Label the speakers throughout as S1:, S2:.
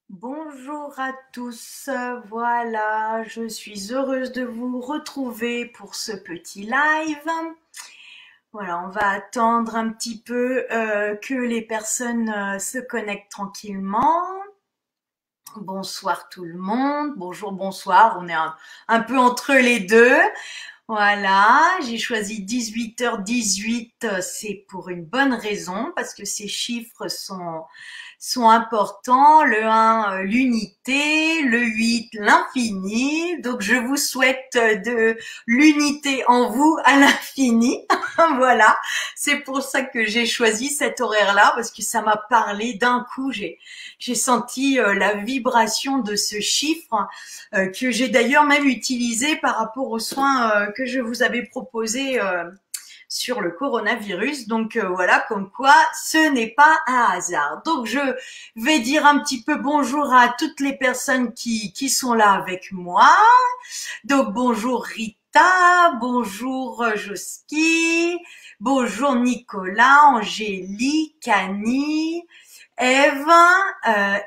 S1: Bonjour à tous, voilà, je suis heureuse de vous retrouver pour ce petit live. Voilà, on va attendre un petit peu que les personnes se connectent tranquillement. Bonsoir tout le monde, bonjour, bonsoir, on est un peu entre les deux. Voilà, j'ai choisi 18h18, c'est pour une bonne raison, parce que ces chiffres sont importants. Le 1, l'unité, le 8, l'infini. Donc, je vous souhaite de l'unité en vous à l'infini. Voilà, c'est pour ça que j'ai choisi cet horaire-là, parce que ça m'a parlé d'un coup. J'ai senti la vibration de ce chiffre que j'ai d'ailleurs même utilisé par rapport aux soins que je vous avais proposés sur le coronavirus. Donc voilà, comme quoi ce n'est pas un hasard. Donc je vais dire un petit peu bonjour à toutes les personnes qui sont là avec moi. Donc bonjour Rita, bonjour Joski, bonjour Nicolas, Angélique, Annie, Eve,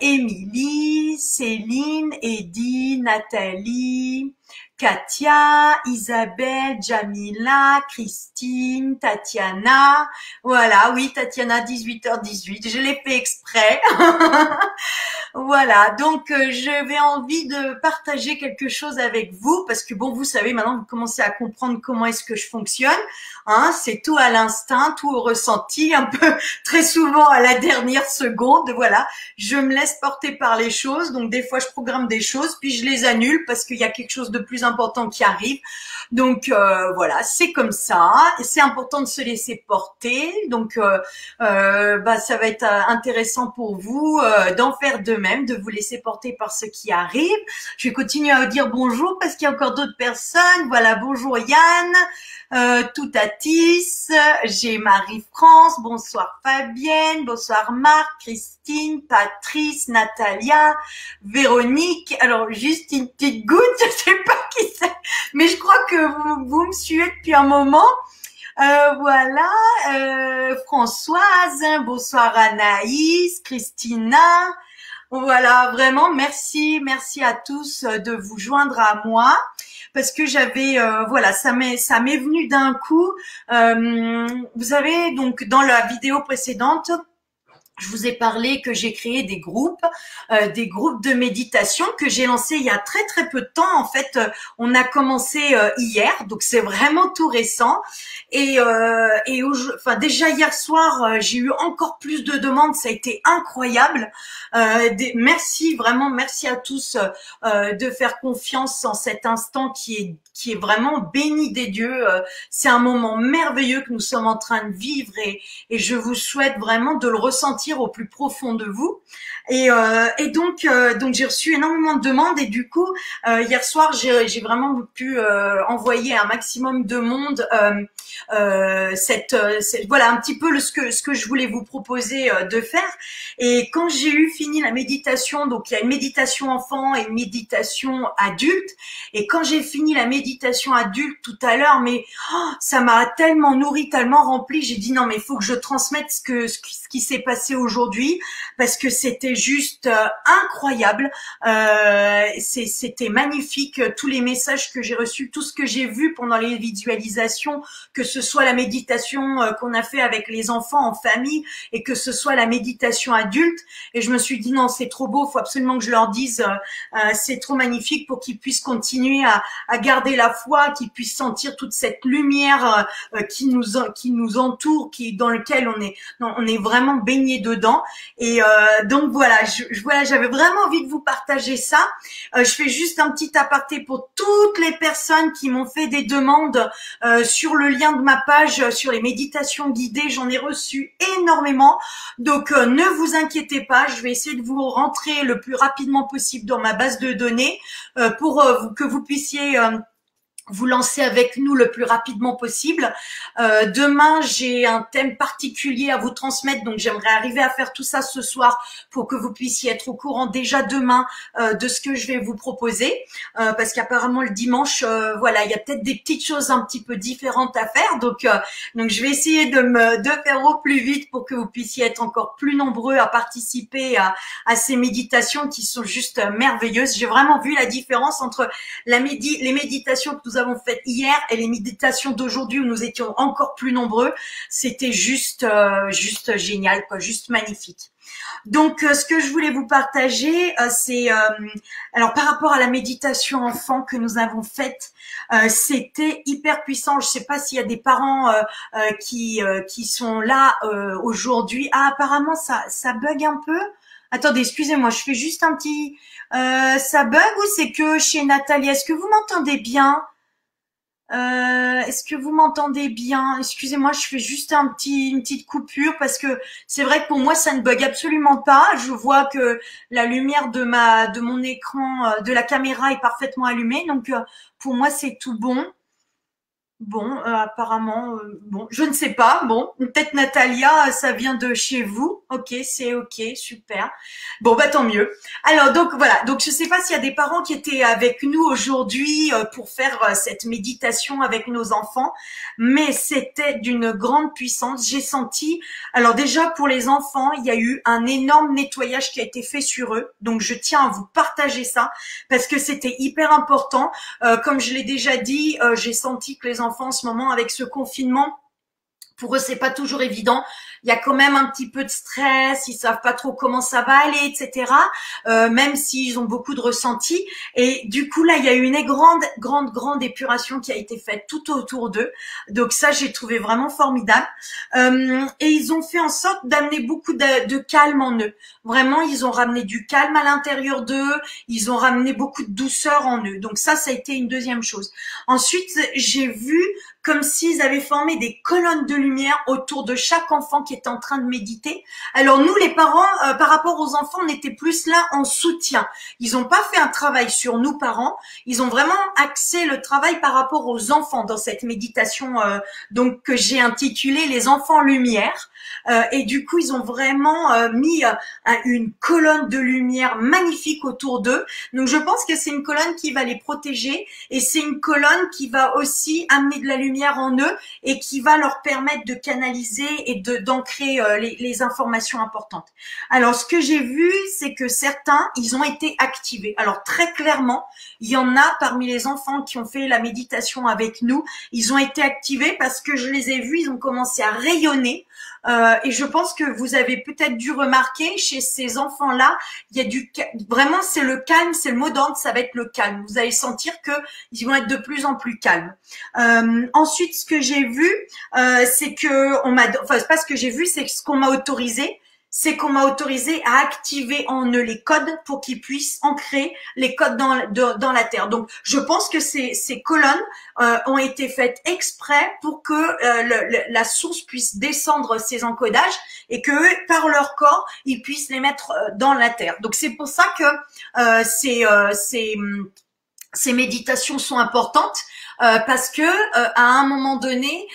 S1: Émilie, Céline, Eddy, Nathalie, Katia, Isabelle, Jamila, Christine, Tatiana. Voilà, oui, Tatiana, 18h18. Je l'ai fait exprès. Voilà, donc j'avais envie de partager quelque chose avec vous parce que bon, vous savez, maintenant vous commencez à comprendre comment est-ce que je fonctionne. Hein, c'est tout à l'instinct, tout au ressenti, un peu très souvent à la dernière seconde. Voilà, je me laisse porter par les choses. Donc des fois, je programme des choses, puis je les annule parce qu'il y a quelque chose de plus important qui arrive. Donc voilà, c'est comme ça. Et c'est important de se laisser porter. Donc ça va être intéressant pour vous d'en faire de même, de vous laisser porter par ce qui arrive. Je vais continuer à vous dire bonjour parce qu'il y a encore d'autres personnes. Voilà, bonjour Yann, Toutatis, j'ai Marie-France, bonsoir Fabienne, bonsoir Marc, Christine, Patrice, Natalia, Véronique. Alors juste une petite goutte, je sais pas qui c'est, mais je crois que vous me suivez depuis un moment. Voilà, Françoise, bonsoir Anaïs, Christina. Voilà, vraiment, merci à tous de vous joindre à moi parce que j'avais, voilà, ça m'est venu d'un coup. Vous avez donc dans la vidéo précédente, je vous ai parlé que j'ai créé des groupes de méditation que j'ai lancés il y a très très peu de temps. En fait, on a commencé hier, donc c'est vraiment tout récent. Enfin déjà hier soir, j'ai eu encore plus de demandes. Ça a été incroyable. Merci vraiment, merci à tous de faire confiance en cet instant qui est vraiment béni des dieux. C'est un moment merveilleux que nous sommes en train de vivre et je vous souhaite vraiment de le ressentir au plus profond de vous. Donc j'ai reçu énormément de demandes et du coup hier soir j'ai vraiment pu envoyer un maximum de monde voilà un petit peu ce que je voulais vous proposer de faire. Et quand j'ai eu fini la méditation, donc il y a une méditation enfant et une méditation adulte, et quand j'ai fini la méditation adulte tout à l'heure, mais ça m'a tellement nourri, tellement rempli, j'ai dit non mais il faut que je transmette ce qui s'est passé aujourd'hui parce que c'était juste incroyable. C'était magnifique, tous les messages que j'ai reçus, tout ce que j'ai vu pendant les visualisations, que ce soit la méditation qu'on a fait avec les enfants en famille et que ce soit la méditation adulte. Et je me suis dit non, c'est trop beau, faut absolument que je leur dise c'est trop magnifique pour qu'ils puissent continuer à garder la foi, qu'ils puissent sentir toute cette lumière qui nous entoure, dans lequel on est vraiment baigné dedans. Et donc voilà, voilà, j'avais vraiment envie de vous partager ça. Je fais juste un petit aparté pour toutes les personnes qui m'ont fait des demandes sur le lien de ma page sur les méditations guidées. J'en ai reçu énormément. Donc ne vous inquiétez pas, je vais essayer de vous rentrer le plus rapidement possible dans ma base de données pour que vous puissiez vous lancer avec nous le plus rapidement possible. Demain, j'ai un thème particulier à vous transmettre, donc j'aimerais arriver à faire tout ça ce soir pour que vous puissiez être au courant déjà demain de ce que je vais vous proposer, parce qu'apparemment le dimanche, voilà, il y a peut-être des petites choses un petit peu différentes à faire, donc je vais essayer de faire au plus vite pour que vous puissiez être encore plus nombreux à participer à ces méditations qui sont juste merveilleuses. J'ai vraiment vu la différence entre les méditations que nous avons faites hier et les méditations d'aujourd'hui où nous étions encore plus nombreux. C'était juste génial, quoi, juste magnifique. Donc, ce que je voulais vous partager, c'est alors par rapport à la méditation enfant que nous avons faite, c'était hyper puissant. Je sais pas s'il y a des parents qui sont là aujourd'hui. Ah, apparemment ça bug un peu. Attendez, excusez-moi, je fais juste un petit. Ça bug ou c'est que chez Nathalie? Est-ce que vous m'entendez bien? Est-ce que vous m'entendez bien? Excusez-moi, je fais juste une petite coupure parce que c'est vrai que pour moi ça ne bug absolument pas. Je vois que la lumière de mon écran, de la caméra est parfaitement allumée, donc pour moi c'est tout bon. Bon, apparemment, bon, je ne sais pas. Bon, peut-être Natalia, ça vient de chez vous. Ok, c'est ok, super. Bon, bah tant mieux. Alors donc voilà. Donc je ne sais pas s'il y a des parents qui étaient avec nous aujourd'hui pour faire cette méditation avec nos enfants, mais c'était d'une grande puissance. J'ai senti. Alors déjà pour les enfants, il y a eu un énorme nettoyage qui a été fait sur eux. Donc je tiens à vous partager ça parce que c'était hyper important. Comme je l'ai déjà dit, j'ai senti que les enfants en ce moment avec ce confinement, pour eux c'est pas toujours évident. Il y a quand même un petit peu de stress, ils savent pas trop comment ça va aller, etc. Même s'ils ont beaucoup de ressentis. Et du coup là, il y a eu une grande épuration qui a été faite tout autour d'eux. Donc ça, j'ai trouvé vraiment formidable. Et ils ont fait en sorte d'amener beaucoup de calme en eux. Vraiment, ils ont ramené du calme à l'intérieur d'eux. Ils ont ramené beaucoup de douceur en eux. Donc ça a été une deuxième chose. Ensuite, j'ai vu comme s'ils avaient formé des colonnes de lumière autour de chaque enfant qui était en train de méditer. Alors nous, les parents, par rapport aux enfants, on était plus là en soutien. Ils n'ont pas fait un travail sur nous, parents. Ils ont vraiment axé le travail par rapport aux enfants dans cette méditation donc que j'ai intitulée Les enfants lumière. Et du coup, ils ont vraiment mis une colonne de lumière magnifique autour d'eux. Donc, je pense que c'est une colonne qui va les protéger et c'est une colonne qui va aussi amener de la lumière en eux et qui va leur permettre de canaliser et d'ancrer les informations importantes. Alors, ce que j'ai vu, c'est que certains, ils ont été activés. Alors, très clairement, il y en a parmi les enfants qui ont fait la méditation avec nous, ils ont été activés parce que je les ai vus, ils ont commencé à rayonner. Et je pense que vous avez peut-être dû remarquer chez ces enfants-là, il y a vraiment c'est le calme, c'est le mot d'ordre, ça va être le calme. Vous allez sentir que ils vont être de plus en plus calmes. Ensuite, ce que j'ai vu, c'est que c'est pas ce que j'ai vu, c'est ce qu'on m'a autorisé. C'est qu'on m'a autorisé à activer en eux les codes pour qu'ils puissent ancrer les codes dans la terre. Donc, je pense que ces colonnes ont été faites exprès pour que la source puisse descendre ces encodages et que par leur corps, ils puissent les mettre dans la terre. Donc, c'est pour ça que ces méditations sont importantes parce que à un moment donné,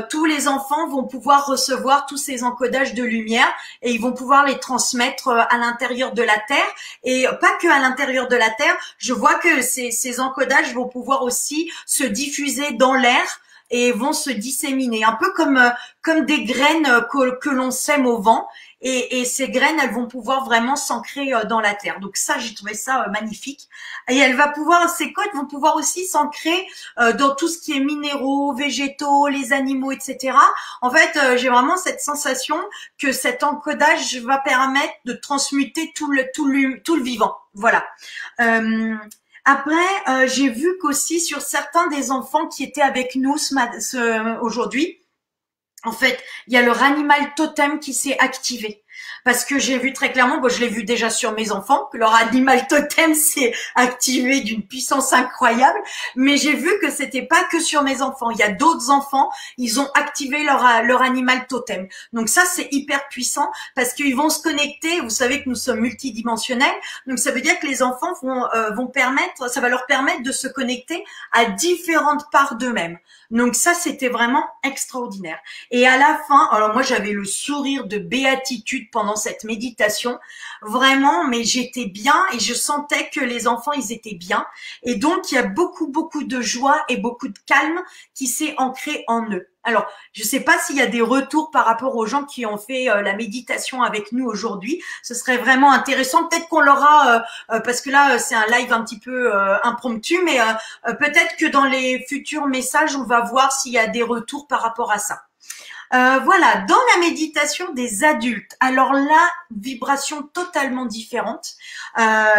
S1: tous les enfants vont pouvoir recevoir tous ces encodages de lumière et ils vont pouvoir les transmettre à l'intérieur de la Terre et pas que à l'intérieur de la Terre. Je vois que ces encodages vont pouvoir aussi se diffuser dans l'air et vont se disséminer, un peu comme des graines que l'on sème au vent. Et ces graines, elles vont pouvoir vraiment s'ancrer dans la terre. Donc ça, j'ai trouvé ça magnifique. Et ces codes vont pouvoir aussi s'ancrer dans tout ce qui est minéraux, végétaux, les animaux, etc. En fait, j'ai vraiment cette sensation que cet encodage va permettre de transmuter tout le vivant. Voilà. Après, j'ai vu qu'aussi sur certains des enfants qui étaient avec nous aujourd'hui, en fait, il y a leur animal totem qui s'est activé. parce que j'ai vu très clairement, bon, je l'ai vu déjà sur mes enfants, que leur animal totem s'est activé d'une puissance incroyable, mais j'ai vu que c'était pas que sur mes enfants. Il y a d'autres enfants, ils ont activé leur animal totem. Donc ça, c'est hyper puissant parce qu'ils vont se connecter. Vous savez que nous sommes multidimensionnels, donc ça veut dire que les enfants vont permettre, ça va leur permettre de se connecter à différentes parts d'eux-mêmes. Donc ça, c'était vraiment extraordinaire. Et à la fin, alors moi, j'avais le sourire de béatitude pendant cette méditation, vraiment, mais j'étais bien et je sentais que les enfants, ils étaient bien. Et donc, il y a beaucoup, beaucoup de joie et beaucoup de calme qui s'est ancré en eux. Alors, je ne sais pas s'il y a des retours par rapport aux gens qui ont fait la méditation avec nous aujourd'hui. Ce serait vraiment intéressant. Peut-être qu'on l'aura, parce que là, c'est un live un petit peu impromptu, mais peut-être que dans les futurs messages, on va voir s'il y a des retours par rapport à ça. Voilà, dans la méditation des adultes, alors là, vibration totalement différente.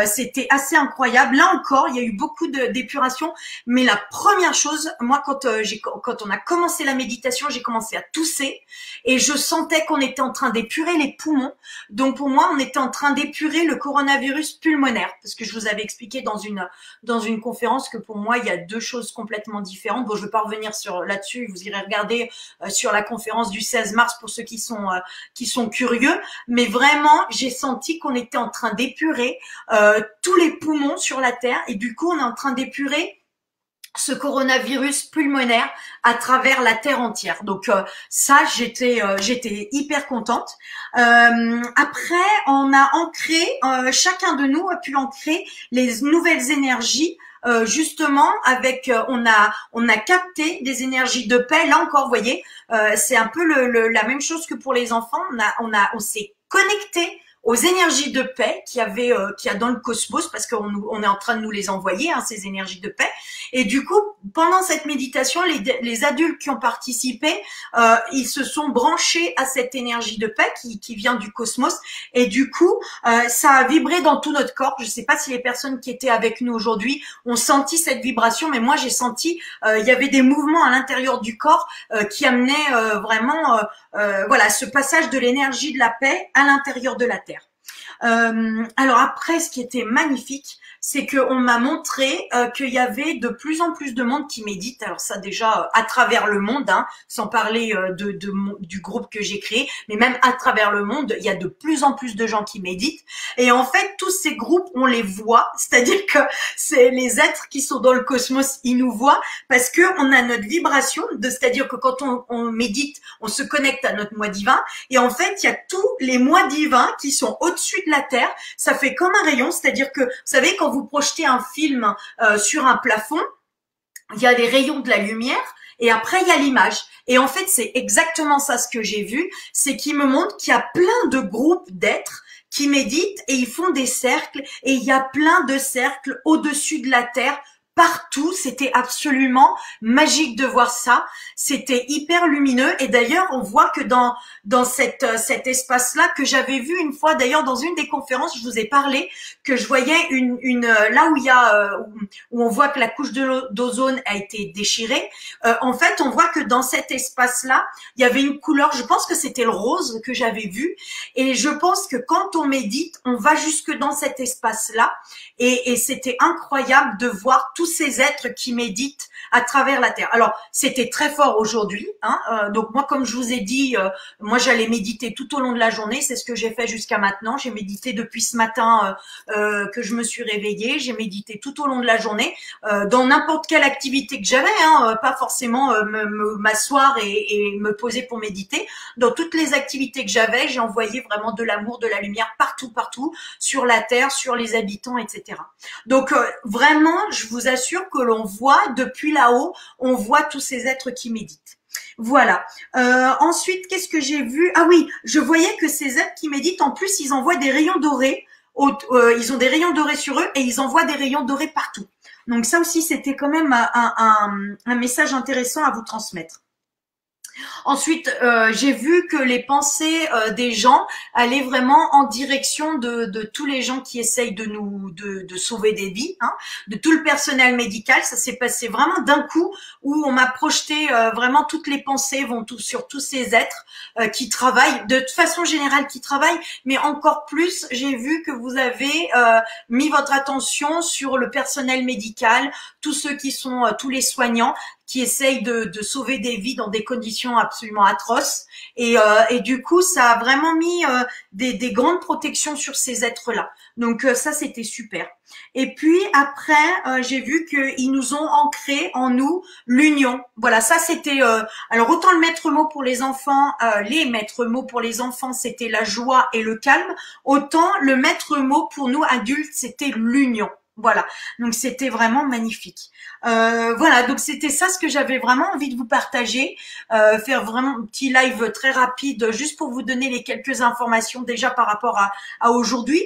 S1: C'était assez incroyable. Là encore, il y a eu beaucoup d'épuration, mais la première chose, moi, quand on a commencé la méditation, j'ai commencé à tousser et je sentais qu'on était en train d'épurer les poumons. Donc pour moi, on était en train d'épurer le coronavirus pulmonaire, parce que je vous avais expliqué dans une conférence que pour moi, il y a deux choses complètement différentes. Bon, je ne vais pas revenir là-dessus. Vous irez regarder sur la conférence du 16 mars pour ceux qui sont curieux, mais vraiment j'ai senti qu'on était en train d'épurer tous les poumons sur la terre et du coup on est en train d'épurer ce coronavirus pulmonaire à travers la terre entière. Donc ça, j'étais hyper contente. Après, on a ancré, chacun de nous a pu ancrer les nouvelles énergies. Justement, avec on a capté des énergies de paix. Là encore, vous voyez, c'est un peu la même chose que pour les enfants. On s'est connecté aux énergies de paix qu'il y a dans le cosmos, parce qu'on est en train de nous les envoyer, hein, ces énergies de paix. Et du coup, pendant cette méditation, les adultes qui ont participé, ils se sont branchés à cette énergie de paix qui vient du cosmos. Et du coup, ça a vibré dans tout notre corps. Je ne sais pas si les personnes qui étaient avec nous aujourd'hui ont senti cette vibration, mais moi j'ai senti, il y avait des mouvements à l'intérieur du corps qui amenaient vraiment, voilà, ce passage de l'énergie de la paix à l'intérieur de la Terre. Alors après, ce qui était magnifique, c'est qu'on m'a montré qu'il y avait de plus en plus de monde qui médite. Alors ça déjà à travers le monde, hein, sans parler du groupe que j'ai créé, mais même à travers le monde, il y a de plus en plus de gens qui méditent. Et en fait, tous ces groupes, on les voit, c'est-à-dire que c'est les êtres qui sont dans le cosmos, ils nous voient parce que on a notre vibration, c'est-à-dire que quand on médite, on se connecte à notre moi divin. Et en fait, il y a tous les mois divins qui sont au-dessus de la Terre. Ça fait comme un rayon, c'est-à-dire que, vous savez, quand vous projetez un film sur un plafond, il y a les rayons de la lumière et après il y a l'image. Et en fait, c'est exactement ça ce que j'ai vu, c'est qu'il me montre qu'il y a plein de groupes d'êtres qui méditent et ils font des cercles et il y a plein de cercles au-dessus de la Terre. Partout, c'était absolument magique de voir ça. C'était hyper lumineux et d'ailleurs, on voit que dans cet espace-là que j'avais vu une fois, d'ailleurs dans une des conférences, je vous ai parlé que je voyais là où il y a où on voit que la couche d'ozone a été déchirée. En fait, on voit que dans cet espace-là, il y avait une couleur. Je pense que c'était le rose que j'avais vu et je pense que quand on médite, on va jusque dans cet espace-là et c'était incroyable de voir tous ces êtres qui méditent à travers la Terre. Alors, c'était très fort aujourd'hui. Hein, donc moi, comme je vous ai dit, moi j'allais méditer tout au long de la journée. C'est ce que j'ai fait jusqu'à maintenant. J'ai médité depuis ce matin que je me suis réveillée. J'ai médité tout au long de la journée dans n'importe quelle activité que j'avais. Hein, pas forcément m'asseoir et me poser pour méditer. Dans toutes les activités que j'avais, j'ai envoyé vraiment de l'amour, de la lumière partout sur la Terre, sur les habitants, etc. Donc vraiment, je vous assure que l'on voit depuis là-haut, on voit tous ces êtres qui méditent. Voilà. Ensuite, qu'est-ce que j'ai vu? Ah oui, je voyais que ces êtres qui méditent, en plus, ils envoient des rayons dorés. Ils ont des rayons dorés sur eux et ils envoient des rayons dorés partout. Donc ça aussi, c'était quand même un message intéressant à vous transmettre. Ensuite, j'ai vu que les pensées des gens allaient vraiment en direction de tous les gens qui essayent de sauver des vies, hein, de tout le personnel médical. Ça s'est passé vraiment d'un coup où on m'a projeté vraiment toutes les pensées vont sur tous ces êtres qui travaillent, de façon générale qui travaillent, mais encore plus, j'ai vu que vous avez mis votre attention sur le personnel médical, tous ceux qui sont tous les soignants qui essayent de sauver des vies dans des conditions absolument atroces. Et du coup, ça a vraiment mis des grandes protections sur ces êtres-là. Donc ça, c'était super. Et puis après, j'ai vu qu'ils nous ont ancré en nous l'union. Voilà, ça c'était. Alors autant le maître mot pour les enfants, les maîtres mots pour les enfants, c'était la joie et le calme. Autant le maître mot pour nous adultes, c'était l'union. Voilà, donc c'était vraiment magnifique. Voilà, donc c'était ça ce que j'avais vraiment envie de vous partager, faire vraiment un petit live très rapide, juste pour vous donner les quelques informations déjà par rapport à aujourd'hui.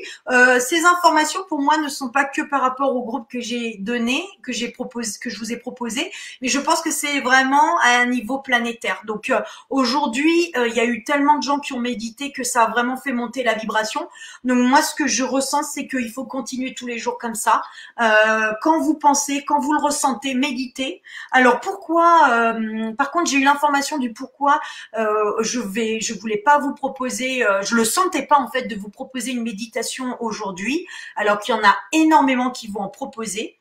S1: Ces informations pour moi ne sont pas que par rapport au groupe que j'ai donné, que j'ai proposé, que je vous ai proposé, mais je pense que c'est vraiment à un niveau planétaire. Donc aujourd'hui, il y a eu tellement de gens qui ont médité que ça a vraiment fait monter la vibration. Donc moi, ce que je ressens, c'est qu'il faut continuer tous les jours comme ça. Quand vous pensez, quand vous le ressentez, méditez. Alors pourquoi par contre, j'ai eu l'information du pourquoi je voulais pas vous proposer, je le sentais pas en fait de vous proposer une méditation aujourd'hui, alors qu'il y en a énormément qui vont en proposer.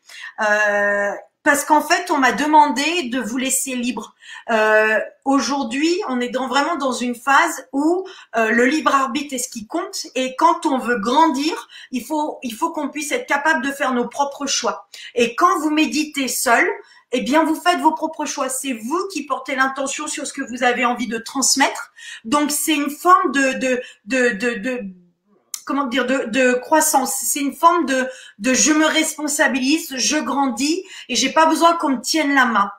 S1: Parce qu'en fait, on m'a demandé de vous laisser libre. Aujourd'hui, on est vraiment dans une phase où le libre arbitre est ce qui compte. Et quand on veut grandir, il faut qu'on puisse être capable de faire nos propres choix. Et quand vous méditez seul, eh bien, vous faites vos propres choix. C'est vous qui portez l'intention sur ce que vous avez envie de transmettre. Donc, c'est une forme comment dire, de croissance. C'est une forme de je me responsabilise, je grandis et j'ai pas besoin qu'on me tienne la main.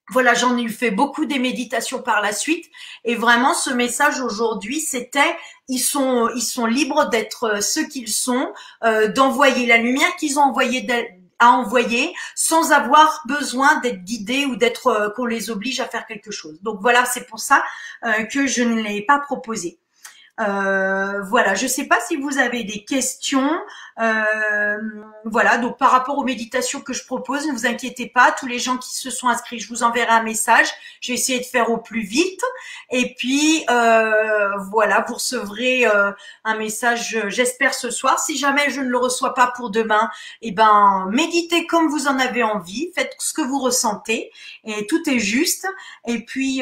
S1: Voilà, j'en ai fait beaucoup des méditations par la suite et vraiment ce message aujourd'hui, c'était ils sont libres d'être ce qu'ils sont, d'envoyer la lumière qu'ils ont envoyée à envoyer sans avoir besoin d'être guidés ou d'être qu'on les oblige à faire quelque chose. Donc voilà, c'est pour ça que je ne l'ai pas proposé. Voilà, je sais pas si vous avez des questions. Voilà, donc par rapport aux méditations que je propose, ne vous inquiétez pas. Tous les gens qui se sont inscrits, je vous enverrai un message. Je vais essayer de faire au plus vite. Et puis voilà, vous recevrez un message, j'espère ce soir. Si jamais je ne le reçois pas pour demain, eh ben méditez comme vous en avez envie. Faites ce que vous ressentez et tout est juste. Et puis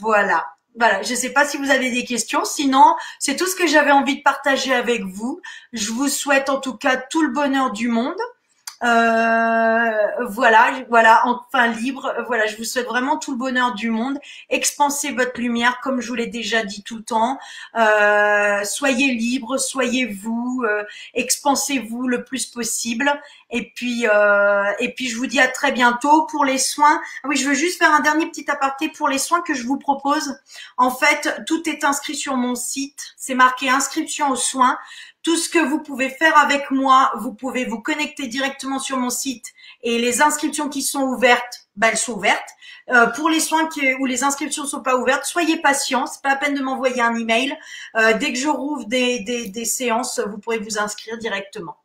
S1: voilà. Voilà, je ne sais pas si vous avez des questions. Sinon, c'est tout ce que j'avais envie de partager avec vous. Je vous souhaite en tout cas tout le bonheur du monde. Voilà, enfin libre. Voilà, je vous souhaite vraiment tout le bonheur du monde. Expansez votre lumière, comme je vous l'ai déjà dit tout le temps. Soyez libre, soyez vous, expansez-vous le plus possible. Et puis je vous dis à très bientôt pour les soins. Ah oui, je veux juste faire un dernier petit aparté pour les soins que je vous propose. En fait, tout est inscrit sur mon site. C'est marqué inscription aux soins. Tout ce que vous pouvez faire avec moi, vous pouvez vous connecter directement sur mon site et les inscriptions qui sont ouvertes, ben, elles sont ouvertes. Pour les soins où les inscriptions ne sont pas ouvertes, soyez patients, c'est pas la peine de m'envoyer un email. Dès que je rouvre des séances, vous pourrez vous inscrire directement.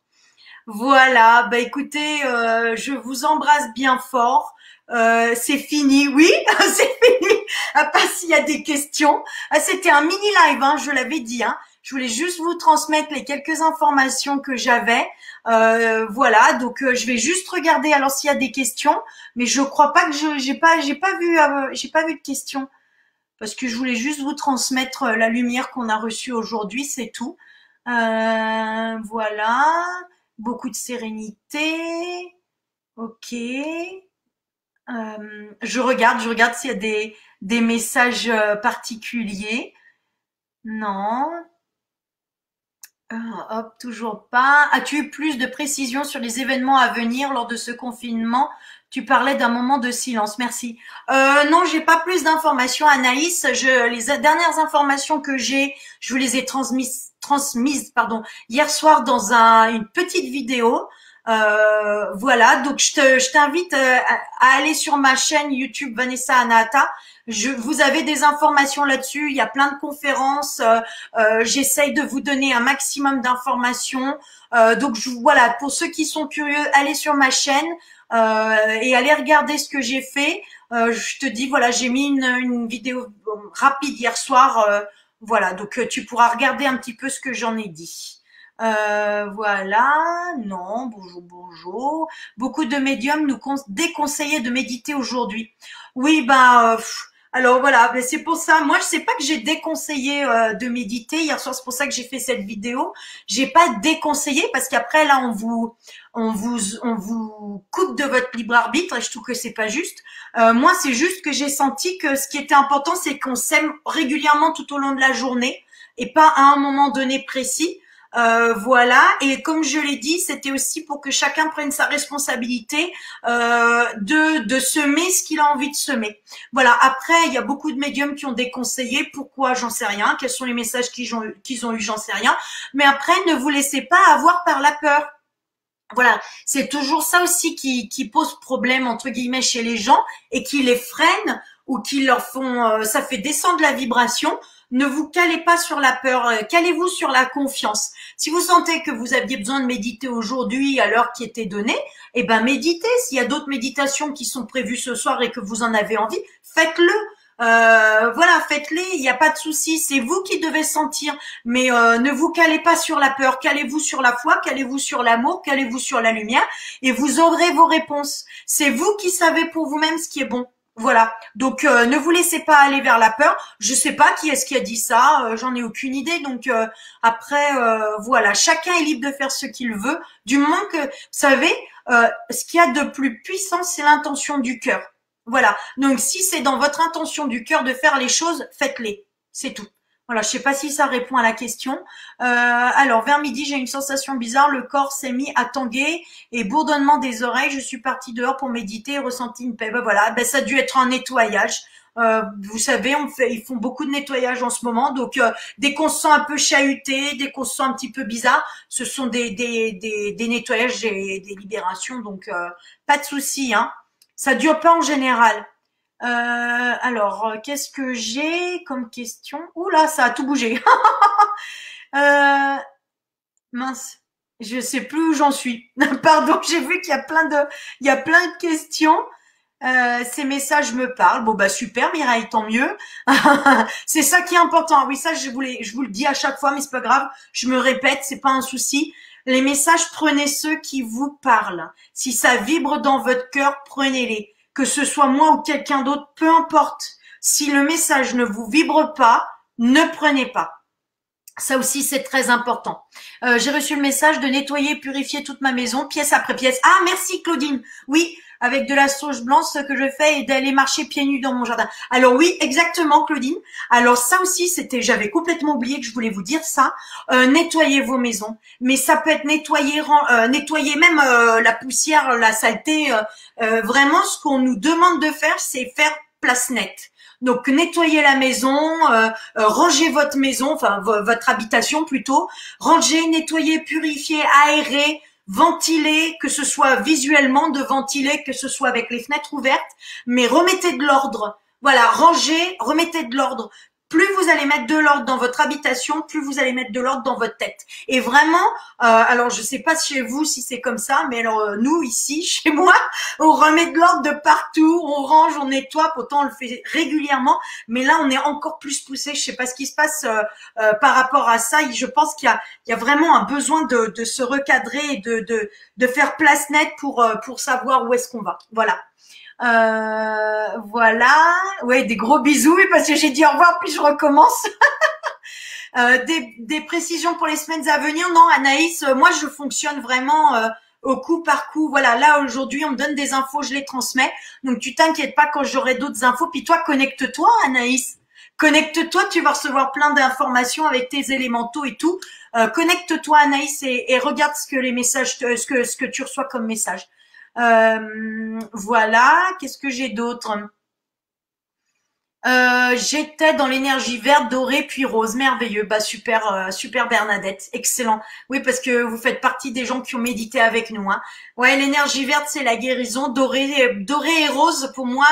S1: Voilà, bah écoutez, je vous embrasse bien fort. C'est fini, oui, c'est fini. À part s'il y a des questions. C'était un mini live, hein, je l'avais dit. Hein. Je voulais juste vous transmettre les quelques informations que j'avais. Voilà, donc je vais juste regarder alors s'il y a des questions, mais je crois pas que j'ai pas vu de questions parce que je voulais juste vous transmettre la lumière qu'on a reçue aujourd'hui, c'est tout. Voilà, beaucoup de sérénité. Ok. Je regarde s'il y a des messages particuliers. Non. Hop, toujours pas. As-tu eu plus de précisions sur les événements à venir lors de ce confinement? Tu parlais d'un moment de silence. Merci. Non, j'ai pas plus d'informations, Anaïs. Les dernières informations que j'ai, je vous les ai transmises, pardon, hier soir dans une petite vidéo. Voilà, donc je t'invite à aller sur ma chaîne YouTube Vanessa Anahata. Vous avez des informations là-dessus. Il y a plein de conférences. J'essaye de vous donner un maximum d'informations. Donc voilà, pour ceux qui sont curieux, allez sur ma chaîne et allez regarder ce que j'ai fait. Je te dis, voilà, j'ai mis une vidéo rapide hier soir. Voilà, donc tu pourras regarder un petit peu ce que j'en ai dit. Voilà, non, bonjour, bonjour. Beaucoup de médiums nous déconseillaient de méditer aujourd'hui. Oui, ben, alors voilà, ben c'est pour ça. Moi, je sais pas que j'ai déconseillé de méditer hier soir. C'est pour ça que j'ai fait cette vidéo. J'ai pas déconseillé parce qu'après là, on vous coupe de votre libre arbitre et je trouve que c'est pas juste. Moi, c'est juste que j'ai senti que ce qui était important, c'est qu'on s'aime régulièrement tout au long de la journée et pas à un moment donné précis. Voilà, et comme je l'ai dit, c'était aussi pour que chacun prenne sa responsabilité de semer ce qu'il a envie de semer. Voilà, après, il y a beaucoup de médiums qui ont déconseillé. Pourquoi? J'en sais rien. Quels sont les messages qu'ils ont eu? J'en sais rien. Mais après, ne vous laissez pas avoir par la peur. Voilà, c'est toujours ça aussi qui pose problème entre guillemets chez les gens et qui les freine ou qui leur font, ça fait descendre la vibration. Ne vous calez pas sur la peur, calez-vous sur la confiance. Si vous sentez que vous aviez besoin de méditer aujourd'hui à l'heure qui était donnée, eh ben méditez. S'il y a d'autres méditations qui sont prévues ce soir et que vous en avez envie, faites-le. Voilà, faites-les, il n'y a pas de souci, c'est vous qui devez sentir, mais ne vous calez pas sur la peur, calez-vous sur la foi, calez-vous sur l'amour, calez-vous sur la lumière, et vous aurez vos réponses. C'est vous qui savez pour vous-même ce qui est bon. Voilà, donc ne vous laissez pas aller vers la peur. Je sais pas qui est-ce qui a dit ça, j'en ai aucune idée. Donc après, voilà, chacun est libre de faire ce qu'il veut, du moment que, vous savez, ce qu'il y a de plus puissant, c'est l'intention du cœur. Voilà. Donc, si c'est dans votre intention du cœur de faire les choses, faites-les. C'est tout. Voilà. Je sais pas si ça répond à la question. Alors, vers midi, j'ai une sensation bizarre. Le corps s'est mis à tanguer et bourdonnement des oreilles. Je suis partie dehors pour méditer et ressenti une paix. Ben voilà. Ben, ça a dû être un nettoyage. Vous savez, ils font beaucoup de nettoyage en ce moment. Donc, dès qu'on se sent un peu chahuté, dès qu'on se sent un petit peu bizarre, ce sont des nettoyages et des libérations. Donc, pas de souci, hein. Ça dure pas en général. Alors, qu'est-ce que j'ai comme question? Ouh là, ça a tout bougé. Mince, je sais plus où j'en suis. Pardon, j'ai vu qu'il y a il y a plein de questions. Ces messages me parlent. Bon bah super, Mireille, tant mieux. C'est ça qui est important. Oui, ça je vous le dis à chaque fois, mais c'est pas grave. Je me répète, c'est pas un souci. Les messages, prenez ceux qui vous parlent. Si ça vibre dans votre cœur, prenez-les. Que ce soit moi ou quelqu'un d'autre, peu importe. Si le message ne vous vibre pas, ne prenez pas. Ça aussi, c'est très important. J'ai reçu le message de nettoyer, purifier toute ma maison, pièce après pièce. Ah, merci Claudine. Oui, avec de la sauge blanche, ce que je fais est d'aller marcher pieds nus dans mon jardin. Alors oui, exactement Claudine. Alors ça aussi, j'avais complètement oublié que je voulais vous dire ça. Nettoyez vos maisons. Mais ça peut être nettoyer même la poussière, la saleté. Vraiment, ce qu'on nous demande de faire, c'est faire place nette. Donc nettoyez la maison, rangez votre maison, enfin votre habitation plutôt, rangez, nettoyez, purifiez, aérez, ventilez, que ce soit visuellement de ventiler, que ce soit avec les fenêtres ouvertes, mais remettez de l'ordre. Voilà, rangez, remettez de l'ordre. Plus vous allez mettre de l'ordre dans votre habitation, plus vous allez mettre de l'ordre dans votre tête. Et vraiment, alors je sais pas chez vous si c'est comme ça, mais alors nous ici, chez moi, on remet de l'ordre de partout, on range, on nettoie, pourtant on le fait régulièrement, mais là on est encore plus poussé. Je sais pas ce qui se passe par rapport à ça. Je pense qu'il y a vraiment un besoin de se recadrer et de faire place nette pour savoir où est-ce qu'on va. Voilà. Voilà. Ouais, des gros bisous, parce que j'ai dit au revoir puis je recommence. Des précisions pour les semaines à venir? Non, Anaïs, moi je fonctionne vraiment au coup par coup. Voilà, là aujourd'hui on me donne des infos, je les transmets. Donc tu t'inquiètes pas quand j'aurai d'autres infos. Puis toi, connecte-toi, Anaïs. Connecte-toi, tu vas recevoir plein d'informations avec tes élémentaux et tout. Connecte-toi, Anaïs, et regarde ce que les messages, ce que tu reçois comme message. Voilà, qu'est-ce que j'ai d'autre? J'étais dans l'énergie verte, dorée, puis rose. Merveilleux. Bah super, super Bernadette. Excellent. Oui, parce que vous faites partie des gens qui ont médité avec nous, hein. Ouais, l'énergie verte, c'est la guérison. Dorée et rose, pour moi,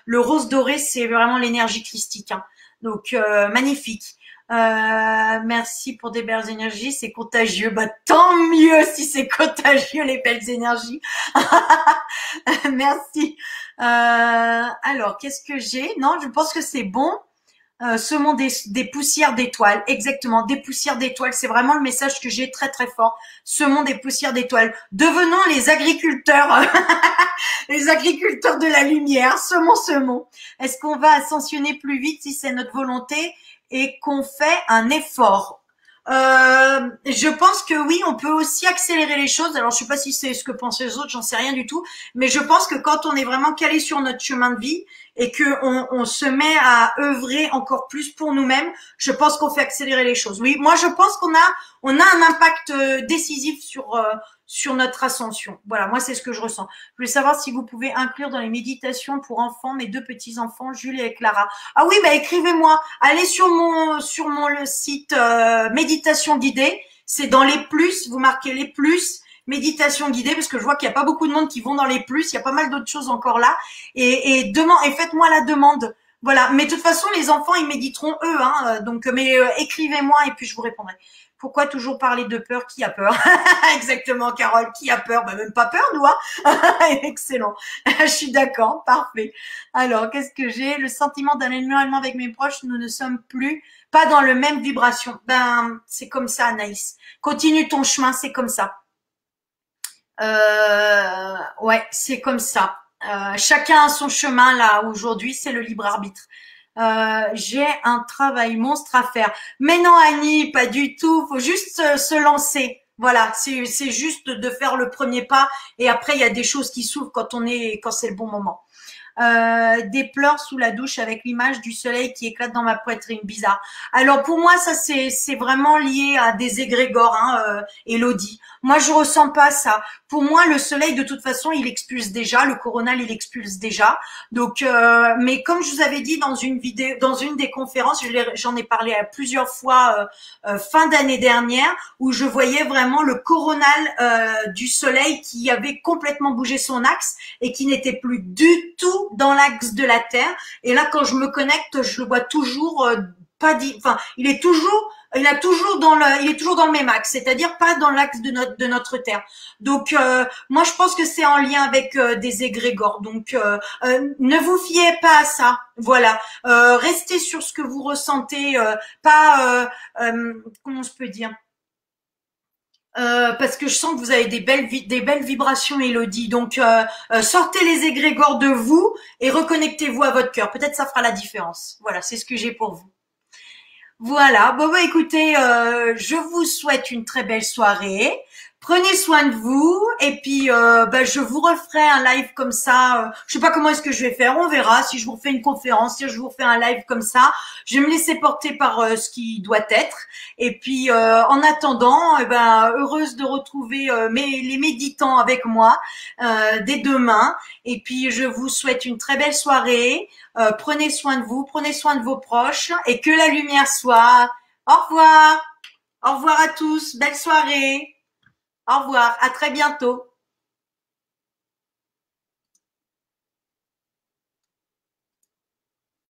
S1: le rose doré, c'est vraiment l'énergie christique, hein. Donc, magnifique. Merci pour des belles énergies. C'est contagieux. Bah, tant mieux si c'est contagieux, les belles énergies. Merci. Alors, qu'est-ce que j'ai? Non, je pense que c'est bon. Semons des poussières d'étoiles. Exactement, des poussières d'étoiles. C'est vraiment le message que j'ai très très fort. Semons des poussières d'étoiles. Devenons les agriculteurs, les agriculteurs de la lumière. Semons. Est-ce qu'on va ascensionner plus vite si c'est notre volonté et qu'on fait un effort? Je pense que oui, on peut aussi accélérer les choses. Alors, je sais pas si c'est ce que pensent les autres, j'en sais rien du tout. Mais je pense que quand on est vraiment calé sur notre chemin de vie et que on se met à œuvrer encore plus pour nous-mêmes, je pense qu'on fait accélérer les choses. Oui, moi, je pense qu'on a un impact décisif sur notre ascension. Voilà, moi, c'est ce que je ressens. Je voulais savoir si vous pouvez inclure dans les méditations pour enfants mes deux petits-enfants, Jules et Clara. Ah oui, bah écrivez-moi. Allez sur mon le site méditation guidée. C'est dans les plus. Vous marquez les plus méditation guidée parce que je vois qu'il n'y a pas beaucoup de monde qui vont dans les plus. Il y a pas mal d'autres choses encore là. Et faites-moi la demande. Voilà. Mais de toute façon, les enfants ils méditeront eux. Hein, donc, mais écrivez-moi et puis je vous répondrai. Pourquoi toujours parler de peur? Qui a peur? Exactement, Carole. Qui a peur? Bah même pas peur, nous. Hein. Excellent. Je suis d'accord. Parfait. Alors, qu'est-ce que j'ai? Le sentiment d'un éloignement avec mes proches, nous ne sommes plus pas dans le même vibration. Ben, c'est comme ça, Anaïs. Continue ton chemin, c'est comme ça. Ouais, c'est comme ça. Chacun a son chemin là. Aujourd'hui, c'est le libre arbitre. J'ai un travail monstre à faire. Mais non, Annie, pas du tout. Faut juste se lancer. Voilà, c'est juste de faire le premier pas. Et après, il y a des choses qui s'ouvrent quand c'est le bon moment. Des pleurs sous la douche avec l'image du soleil qui éclate dans ma poitrine, bizarre. Alors pour moi ça c'est vraiment lié à des égrégores, hein, Elodie. Moi je ressens pas ça. Pour moi le soleil de toute façon il expulse déjà, le coronal il expulse déjà. Donc mais comme je vous avais dit dans une vidéo, dans une des conférences, j'en ai parlé à plusieurs fois fin d'année dernière où je voyais vraiment le coronal du soleil qui avait complètement bougé son axe et qui n'était plus du tout dans l'axe de la Terre. Et là, quand je me connecte, je le vois toujours enfin, il est toujours dans le même axe, c'est-à-dire pas dans l'axe de notre Terre. Donc, moi, je pense que c'est en lien avec des égrégores. Donc, ne vous fiez pas à ça. Voilà, restez sur ce que vous ressentez, pas comment je peux dire. Parce que je sens que vous avez des belles vibrations, Elodie. Donc, sortez les égrégores de vous et reconnectez-vous à votre cœur. Peut-être ça fera la différence. Voilà, c'est ce que j'ai pour vous. Voilà. Bon, bah, écoutez, je vous souhaite une très belle soirée. Prenez soin de vous et puis bah, je vous referai un live comme ça. Je sais pas comment est-ce que je vais faire, on verra. Si je vous refais une conférence, si je vous refais un live comme ça, je vais me laisser porter par ce qui doit être. Et puis en attendant, eh ben heureuse de retrouver les méditants avec moi dès demain. Et puis je vous souhaite une très belle soirée. Prenez soin de vous, prenez soin de vos proches et que la lumière soit. Au revoir. Au revoir à tous. Belle soirée. Au revoir, à très bientôt.